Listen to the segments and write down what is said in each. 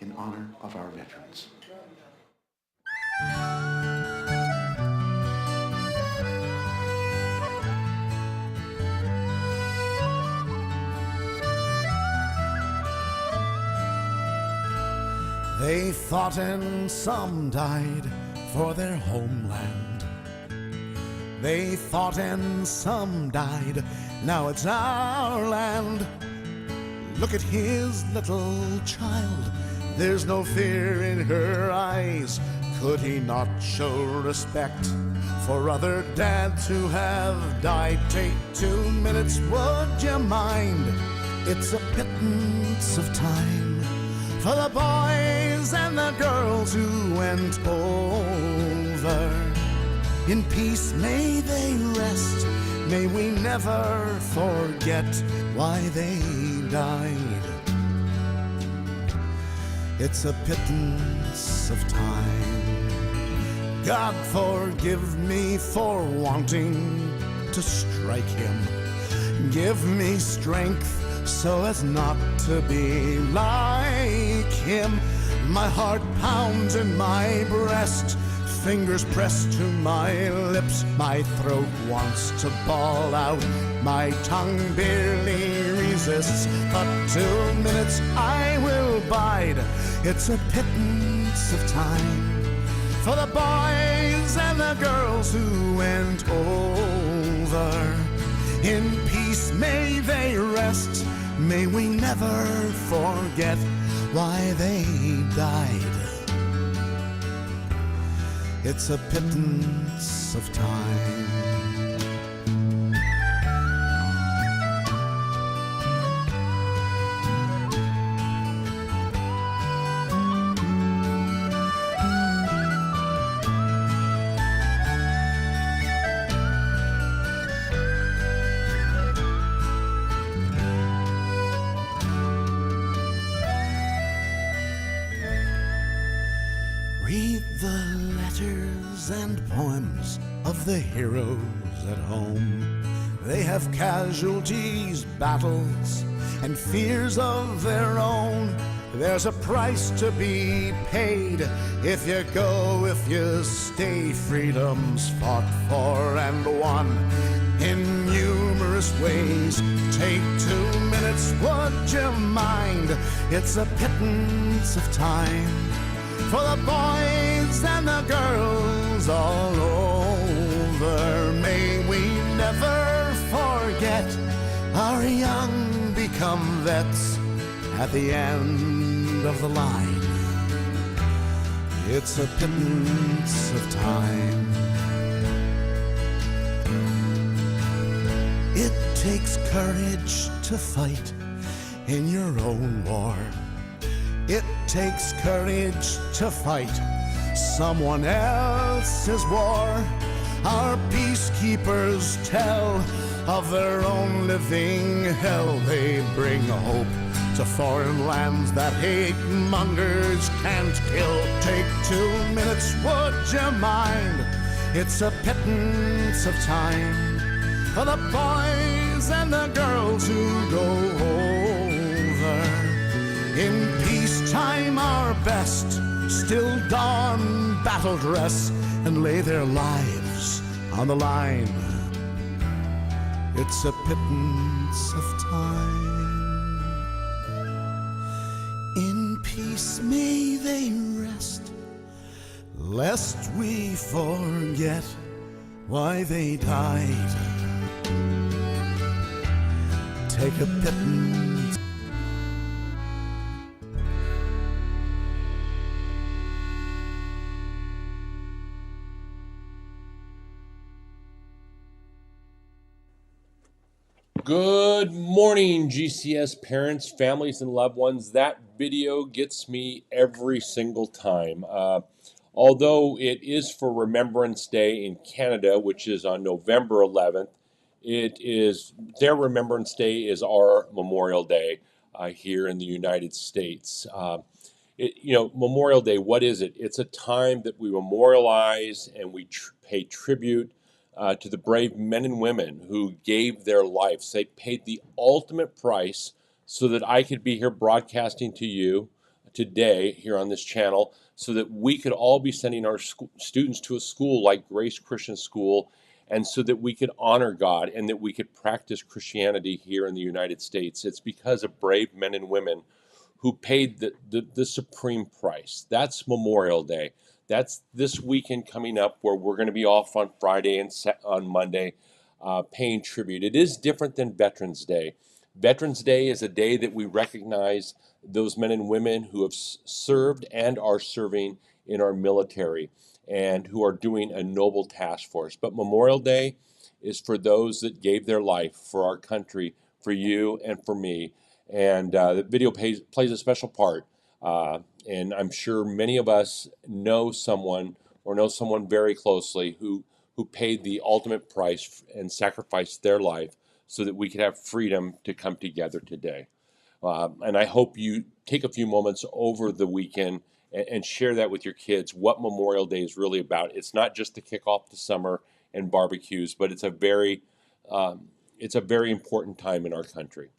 in honor of our veterans. They fought and some died for their homeland. They fought and some died, now it's our land. Look at his little child, there's no fear in her eyes. Could he not show respect for other dads who have died? Take 2 minutes, would you mind? It's a pittance of time for the boys and the girls who went over. In peace may they rest, may we never forget why they died. It's a pittance of time. God forgive me for wanting to strike him. Give me strength so as not to be like him. My heart pounds in my breast, fingers pressed to my lips. My throat wants to bawl out, my tongue barely resists. But 2 minutes I will bide. It's a pittance of time for the boys and the girls who went over. In peace may they rest, may we never forget why they died. It's a pittance of time. Read the letters and poems of the heroes at home. They have casualties, battles, and fears of their own. There's a price to be paid if you go, if you stay. Freedom's fought for and won in numerous ways. Take 2 minutes, would you mind? It's a pittance of time for the boys and the girls all over. May we never forget our young become vets at the end of the line. It's a pittance of time. It takes courage to fight in your own war. It takes courage to fight someone else's war. Our peacekeepers tell of their own living hell. They bring hope to foreign lands that hate mongers can't kill. Take 2 minutes, would you mind? It's a pittance of time for the boys and the girls who go over. In peacetime our best still don battle dress and lay their lives on the line. It's a pittance of time. In peace may they rest, lest we forget why they died. Take a pittance. Good morning, GCS parents, families, and loved ones. That video gets me every single time. Although it is for Remembrance Day in Canada, which is on November 11th, their Remembrance Day is our Memorial Day here in the United States. Memorial Day, what is it? It's a time that we memorialize and we pay tribute to the brave men and women who gave their lives. They paid the ultimate price so that I could be here broadcasting to you today here on this channel so that we could all be sending our students to a school like Grace Christian School, and so that we could honor God and that we could practice Christianity here in the United States. It's because of brave men and women who paid the supreme price. That's Memorial Day. That's this weekend coming up, where we're going to be off on Friday and on Monday, paying tribute. It is different than Veterans Day. Veterans Day is a day that we recognize those men and women who have served and are serving in our military and who are doing a noble task for us. But Memorial Day is for those that gave their life for our country, for you and for me. And the video plays a special part. And I'm sure many of us know someone or know someone very closely who paid the ultimate price and sacrificed their life so that we could have freedom to come together today. And I hope you take a few moments over the weekend and share that with your kids, what Memorial Day is really about. It's not just to kick off the summer and barbecues, but it's a very important time in our country.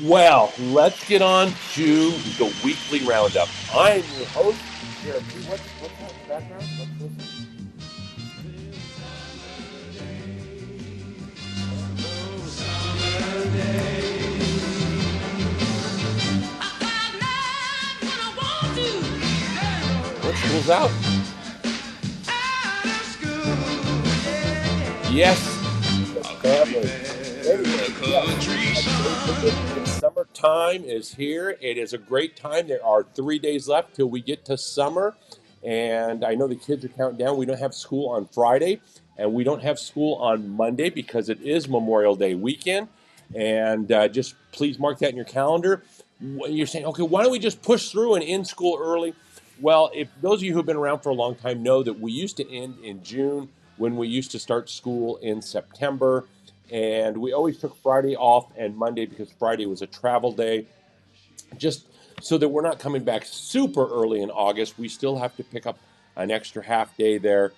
Well, let's get on to the weekly roundup. I'm your host, Jared. What's that in the background? Let's listen. What school's out? Yes, family. Summertime is here. It is a great time. There are 3 days left till we get to summer. And I know the kids are counting down. We don't have school on Friday, and we don't have school on Monday because it is Memorial Day weekend. And just please mark that in your calendar. You're saying, okay, why don't we just push through and end school early? Well, if those of you who have been around for a long time know that we used to end in June when we used to start school in September. And we always took Friday off and Monday because Friday was a travel day. Just so that we're not coming back super early in August, we still have to pick up an extra half day there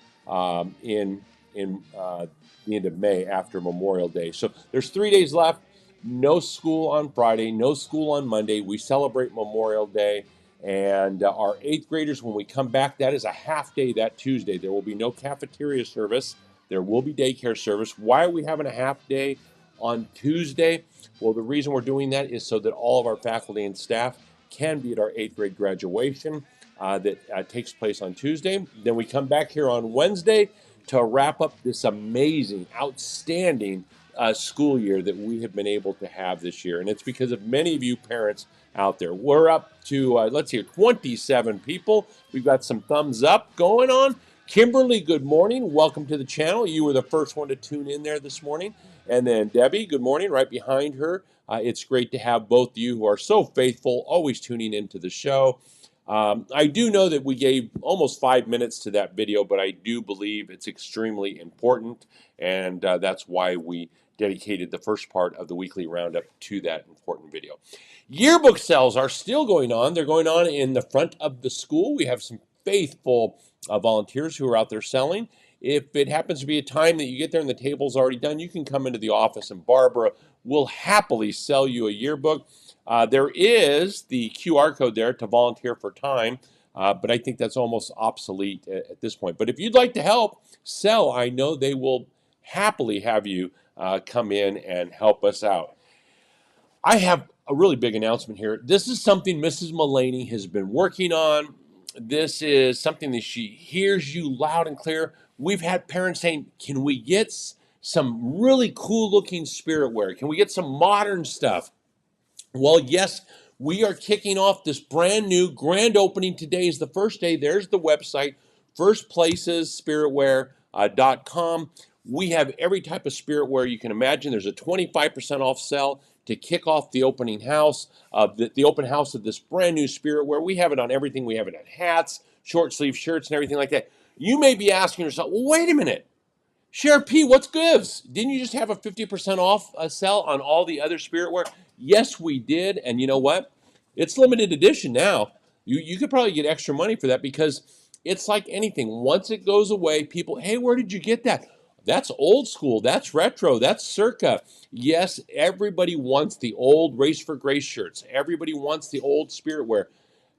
in the end of May after Memorial Day. So there's 3 days left. No school on Friday, no school on Monday. We celebrate Memorial Day. And our 8th graders, when we come back, that is a half day that Tuesday. There will be no cafeteria service. There will be daycare service. Why are we having a half day on Tuesday? Well, the reason we're doing that is so that all of our faculty and staff can be at our 8th grade graduation that takes place on Tuesday. Then we come back here on Wednesday to wrap up this amazing, outstanding school year that we have been able to have this year. And it's because of many of you parents out there. We're up to, 27 people. We've got some thumbs up going on. Kimberly, good morning. Welcome to the channel. You were the first one to tune in there this morning. And then Debbie, good morning, right behind her. It's great to have both of you who are so faithful, always tuning into the show. I do know that we gave almost 5 minutes to that video, but I do believe it's extremely important, and that's why we dedicated the first part of the weekly roundup to that important video. Yearbook sales are still going on. They're going on in the front of the school. We have some faithful volunteers who are out there selling. If it happens to be a time that you get there and the table's already done, you can come into the office and Barbara will happily sell you a yearbook. There is the QR code there to volunteer for time, but I think that's almost obsolete at this point. But if you'd like to help sell, I know they will happily have you come in and help us out. I have a really big announcement here. This is something Mrs. Mullaney has been working on. This is something that she hears you loud and clear. We've had parents saying, can we get some really cool looking spirit wear? Can we get some modern stuff? Well, yes, we are kicking off this brand new grand opening. Today is the first day. There's the website, firstplacesspiritwear.com. We have every type of spirit wear you can imagine. There's a 25% off sale to kick off the opening house, the open house of this brand new spirit wear. We have it on everything. We have it on hats, short sleeve shirts, and everything like that. You may be asking yourself, well, wait a minute. Sheriff P, what's gives? Didn't you just have a 50% off sale on all the other spirit wear? Yes, we did. And you know what? It's limited edition now. You could probably get extra money for that because it's like anything. Once it goes away, people, hey, where did you get that? That's old school. That's retro. That's circa. Yes, everybody wants the old Race for Grace shirts. Everybody wants the old spirit wear.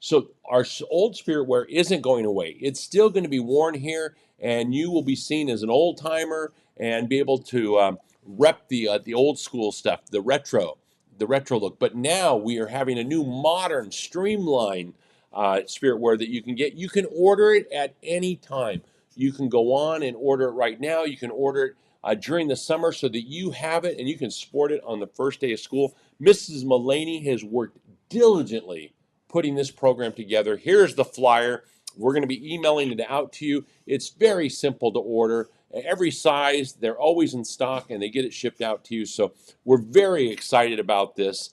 So our old spiritware isn't going away. It's still going to be worn here, and you will be seen as an old timer and be able to rep the old school stuff, the retro look. But now we are having a new modern, streamlined spiritware that you can get. You can order it at any time. You can go on and order it right now. You can order it during the summer so that you have it and you can sport it on the first day of school. Mrs. Mullaney has worked diligently putting this program together. Here's the flyer. We're going to be emailing it out to you. It's very simple to order. Every size, they're always in stock, and they get it shipped out to you. So we're very excited about this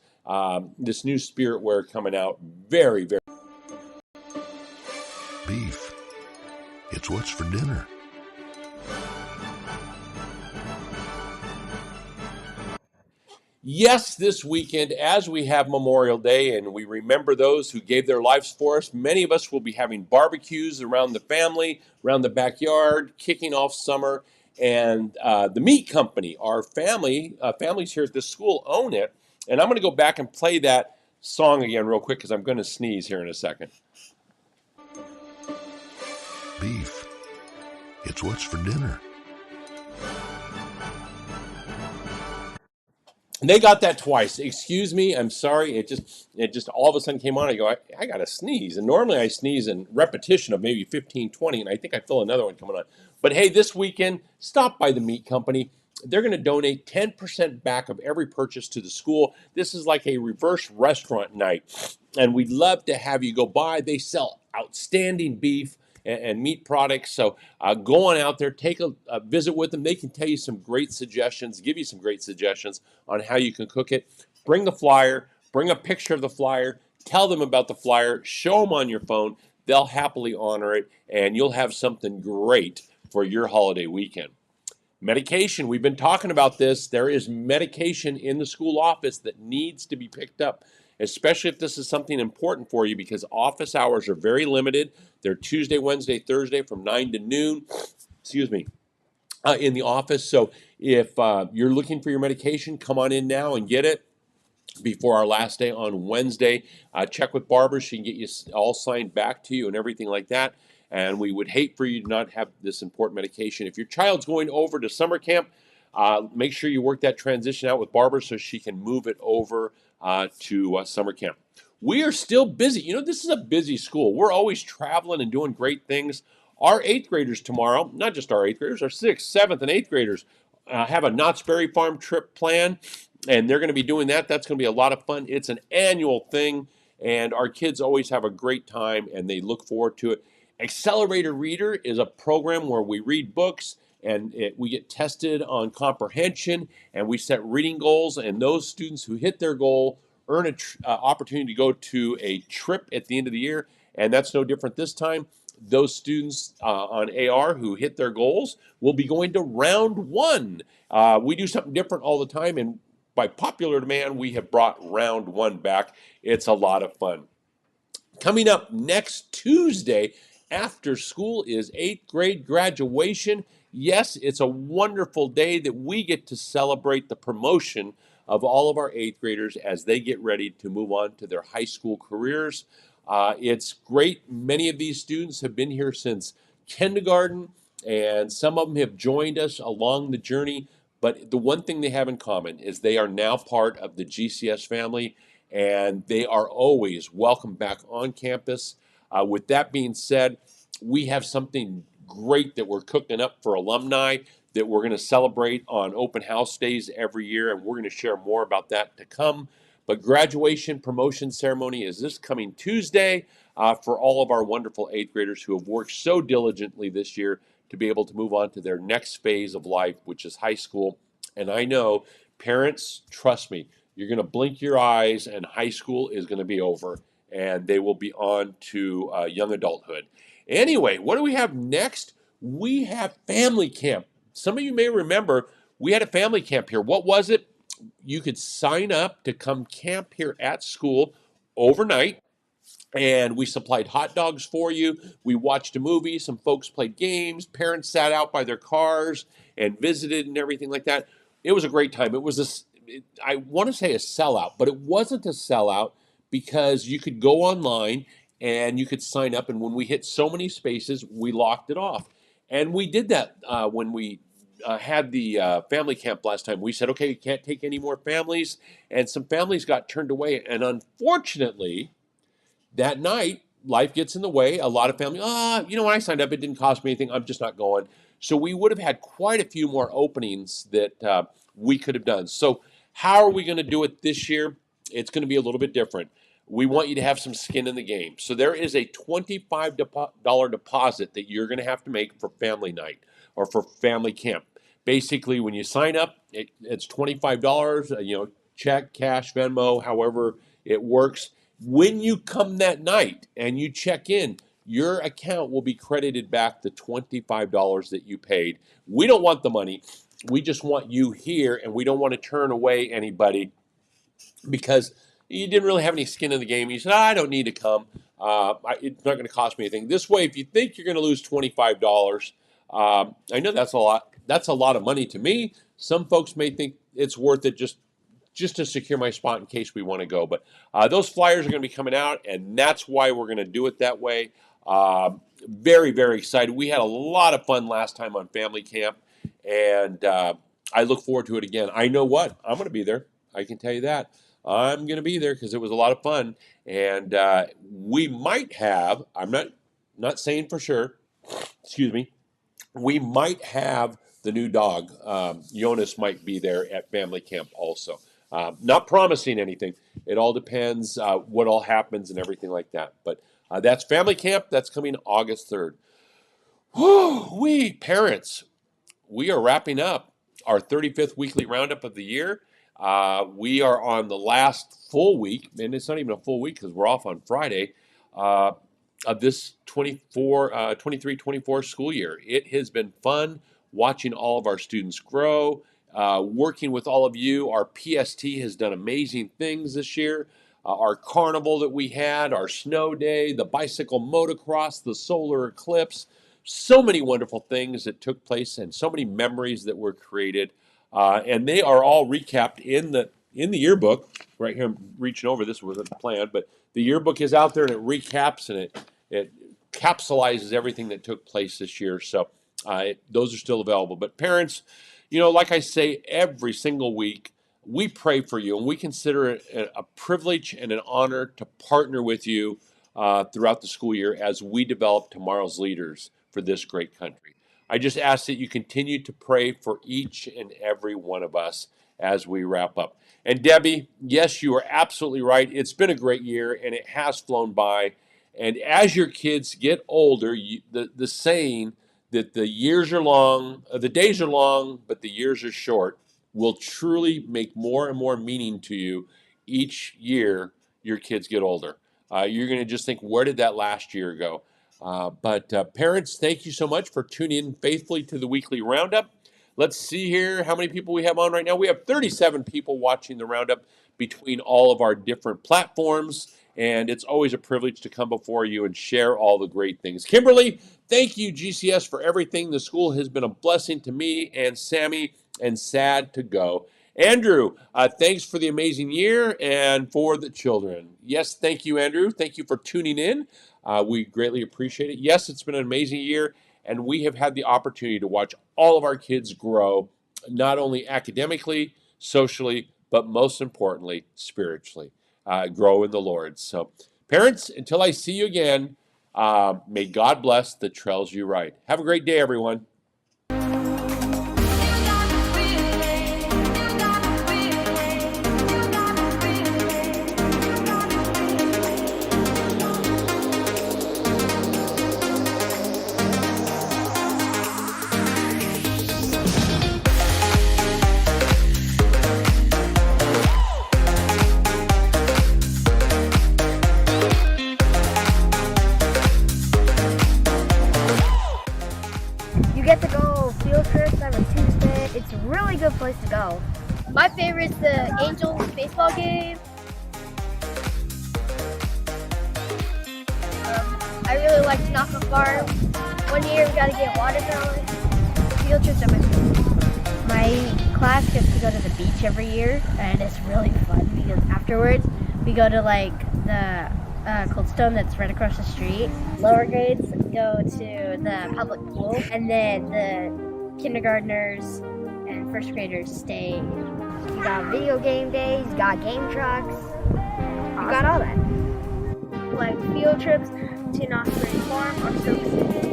this new spiritware coming out. Very, very. Beef. It's what's for dinner. Yes, this weekend, as we have Memorial Day and we remember those who gave their lives for us, many of us will be having barbecues around the family, around the backyard, kicking off summer. And the meat company, our families here at this school own it. And I'm going to go back and play that song again real quick because I'm going to sneeze here in a second. Beef. It's what's for dinner. And they got that twice. Excuse me, I'm sorry. It just all of a sudden came on. I go, I got to sneeze. And normally I sneeze in repetition of maybe 15, 20, and I think I feel another one coming on. But hey, this weekend, stop by the meat company. They're going to donate 10% back of every purchase to the school. This is like a reverse restaurant night. And we'd love to have you go by. They sell outstanding beef and meat products. So go on out there, take a visit with them. They can tell you some great suggestions, give you some great suggestions on how you can cook it. Bring the flyer, bring a picture of the flyer, tell them about the flyer, show them on your phone. They'll happily honor it, and you'll have something great for your holiday weekend. Medication, we've been talking about this. There is medication in the school office that needs to be picked up, especially if this is something important for you because office hours are very limited. They're Tuesday, Wednesday, Thursday from 9 to noon, in the office. So if you're looking for your medication, come on in now and get it before our last day on Wednesday. Check with Barbara. She can get you all signed back to you and everything like that. And we would hate for you to not have this important medication. If your child's going over to summer camp, make sure you work that transition out with Barbara so she can move it over to summer camp. We are still busy. You know, this is a busy school. We're always traveling and doing great things. Our 8th graders tomorrow, not just our 8th graders, our 6th, 7th, and 8th graders have a Knott's Berry Farm trip planned, and they're going to be doing that. That's going to be a lot of fun. It's an annual thing, and our kids always have a great time, and they look forward to it. Accelerator Reader is a program where we read books and we get tested on comprehension and we set reading goals, and those students who hit their goal earn an opportunity to go to a trip at the end of the year, and that's no different this time. Those students on AR who hit their goals will be going to round 1. We do something different all the time, and by popular demand, we have brought round 1 back. It's a lot of fun. Coming up next Tuesday, after school is 8th grade graduation. Yes, it's a wonderful day that we get to celebrate the promotion of all of our 8th graders as they get ready to move on to their high school careers. It's great. Many of these students have been here since kindergarten, and some of them have joined us along the journey. But the one thing they have in common is they are now part of the GCS family, and they are always welcome back on campus. With that being said, we have something great that we're cooking up for alumni that we're going to celebrate on open house days every year, and we're going to share more about that to come. But graduation promotion ceremony is this coming Tuesday for all of our wonderful 8th graders who have worked so diligently this year to be able to move on to their next phase of life, which is high school. And I know parents, trust me, you're going to blink your eyes and high school is going to be over, and they will be on to young adulthood. Anyway, what do we have next? We have family camp. Some of you may remember we had a family camp here. What was it? You could sign up to come camp here at school overnight, and we supplied hot dogs for you. We watched a movie. Some folks played games. Parents sat out by their cars and visited and everything like that. It was a great time. It was I want to say a sellout, but it wasn't a sellout because you could go online and you could sign up. And when we hit so many spaces, we locked it off. And we did that when we had the family camp last time. We said, okay, you can't take any more families. And some families got turned away. And unfortunately, that night, life gets in the way. A lot of families, when I signed up, it didn't cost me anything. I'm just not going. So we would have had quite a few more openings that we could have done. So how are we going to do it this year? It's going to be a little bit different. We want you to have some skin in the game. So there is a $25 deposit that you're going to have to make for family night or for family camp. Basically, when you sign up, it's $25, check, cash, Venmo, however it works. When you come that night and you check in, your account will be credited back the $25 that you paid. We don't want the money. We just want you here, and we don't want to turn away anybody because you didn't really have any skin in the game. You said, I don't need to come. It's not going to cost me anything. This way, if you think you're going to lose $25, I know that's a lot. That's a lot of money to me. Some folks may think it's worth it just to secure my spot in case we want to go. But those flyers are going to be coming out, and that's why we're going to do it that way. Very, very excited. We had a lot of fun last time on family camp, and I look forward to it again. I know what? I'm going to be there. I can tell you that. I'm going to be there because it was a lot of fun, and we might have, I'm not saying for sure, excuse me, we might have the new dog. Jonas might be there at family camp also. Not promising anything. It all depends what all happens and everything like that. But that's family camp. That's coming August 3rd. We parents, we are wrapping up our 35th weekly roundup of the year. We are on the last full week, and it's not even a full week because we're off on Friday, of this 23-24 school year. It has been fun watching all of our students grow, working with all of you. Our PST has done amazing things this year. Our carnival that we had, our snow day, the bicycle motocross, the solar eclipse, so many wonderful things that took place and so many memories that were created. And they are all recapped in the yearbook. Right here, I'm reaching over. This wasn't planned, but the yearbook is out there and it recaps and it capsulizes everything that took place this year. So those are still available. But parents, like I say every single week, we pray for you, and we consider it a privilege and an honor to partner with you throughout the school year as we develop tomorrow's leaders for this great country. I just ask that you continue to pray for each and every one of us as we wrap up. And Debbie, yes, you are absolutely right. It's been a great year, and it has flown by. And as your kids get older, the saying that the years are long, the days are long, but the years are short, will truly make more and more meaning to you each year your kids get older. You're going to just think, where did that last year go? But parents, thank you so much for tuning in faithfully to the weekly roundup. Let's see here how many people we have on right now. We have 37 people watching the roundup between all of our different platforms, and it's always a privilege to come before you and share all the great things. Kimberly, thank you, GCS, for everything. The school has been a blessing to me and Sammy, and sad to go. Andrew, thanks for the amazing year and for the children. Yes, thank you, Andrew. Thank you for tuning in. We greatly appreciate it. Yes, it's been an amazing year, and we have had the opportunity to watch all of our kids grow, not only academically, socially, but most importantly, spiritually, grow in the Lord. So, parents, until I see you again, may God bless the trails you ride. Have a great day, everyone. Get to go field trips every Tuesday. It's a really good place to go. My favorite is the Angels baseball game. I really like Tanaka Farm. One year we got to get watermelon. Field trips are my favorite. My class gets to go to the beach every year, and it's really fun because afterwards we go to like the Coldstone that's right across the street. Lower grades go to the public pool, and then the kindergartners and first graders stay. You got video game days, you got game trucks, you got all that. Like field trips to Knott's Berry Farm or Silk City.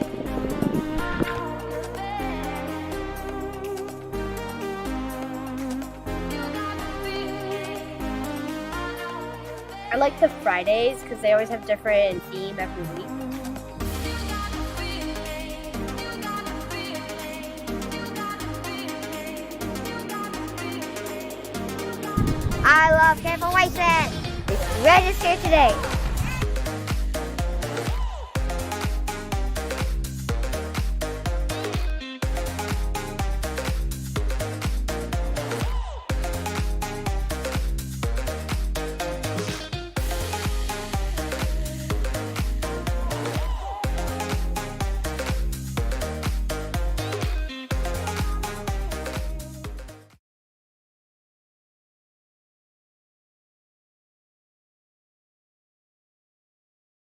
I like the Fridays because they always have different theme every week. I love Careful Racing! Register today!